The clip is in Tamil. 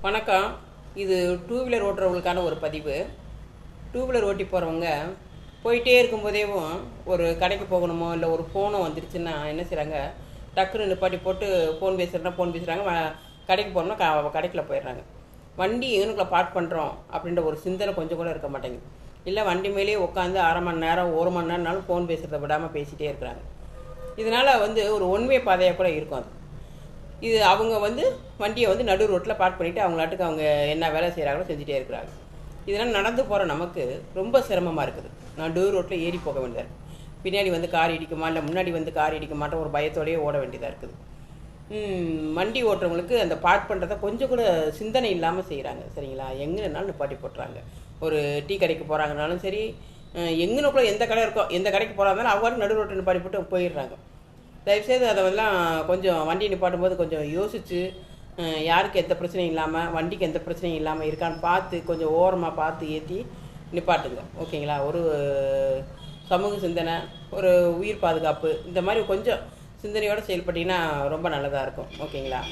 வணக்கம். இது டூ வீலர் ஓட்டுறவங்களுக்கான ஒரு பதிவு. டூ வீலர் ஓட்டி போகிறவங்க போயிட்டே இருக்கும்போதேவும் ஒரு கடைக்கு போகணுமோ இல்லை ஒரு ஃபோனோ வந்துருச்சுன்னா என்ன செய்கிறாங்க, டக்குன்னு நிப்பாட்டி போட்டு ஃபோன் பேசுகிறாங்க, கடைக்கு போகணும்னா கடைக்குள்ள போயிடுறாங்க. வண்டி எங்கனுக்குள்ள பார்க் பண்ணுறோம் அப்படின்ற ஒரு சிந்தனை கொஞ்சம் கூட இருக்க மாட்டேங்குது. இல்லை வண்டி மேலேயே உட்காந்து அரை மணி நேரம் 1 மணி நேரம்னாலும் ஃபோன் பேசுகிறத விடாமல் பேசிகிட்டே இருக்கிறாங்க. இதனால் ஒரு ஒன்வே பாதையாக கூட இருக்கும் அது. இது அவங்க வண்டியை நடு ரோட்டில் பார்க் பண்ணிவிட்டு அவங்களாட்டுக்கு அவங்க என்ன வேலை செய்கிறாங்களோ செஞ்சுட்டே இருக்கிறாங்க. இதனால் நடந்து போகிற நமக்கு ரொம்ப சிரமமாக இருக்குது. நடு ரோட்டில் ஏறி போக வேண்டியதாக இருக்குது. பின்னாடி கார் இடிக்குமா இல்லை முன்னாடி கார் இடிக்குமாட்ட ஒரு பயத்தோடையே ஓட வேண்டியதாக இருக்குது. வண்டி ஓட்டுறவங்களுக்கு அந்த பார்க் பண்ணுறத கொஞ்சம் கூட சிந்தனை இல்லாமல் செய்கிறாங்க. சரிங்களா? எங்கேனாலும் நிப்பாட்டி போட்டுறாங்க. ஒரு டீ கடைக்கு போகிறாங்கனாலும் சரி, எங்கனுக்குள்ள எந்த கடை இருக்கோ எந்த கடைக்கு போகிறாங்கனாலும் அவங்க நடு ரோட்டில் நிப்பாட்டி போட்டு போயிடுறாங்க. தயவுசெய்து அதை கொஞ்சம் வண்டி நிப்பாட்டும் போது கொஞ்சம் யோசித்து, யாருக்கு எந்த பிரச்சனையும் இல்லாமல், வண்டிக்கு எந்த பிரச்சனையும் இல்லாமல் இருக்கான்னு பார்த்து கொஞ்சம் ஓரமாக பார்த்து ஏற்றி நிப்பாட்டுங்க. ஓகேங்களா? ஒரு சமூக சிந்தனை, ஒரு உயிர் பாதுகாப்பு, இந்த மாதிரி கொஞ்சம் சிந்தனையோடு செயல்பட்டிங்கன்னா ரொம்ப நல்லதாக இருக்கும். ஓகேங்களா?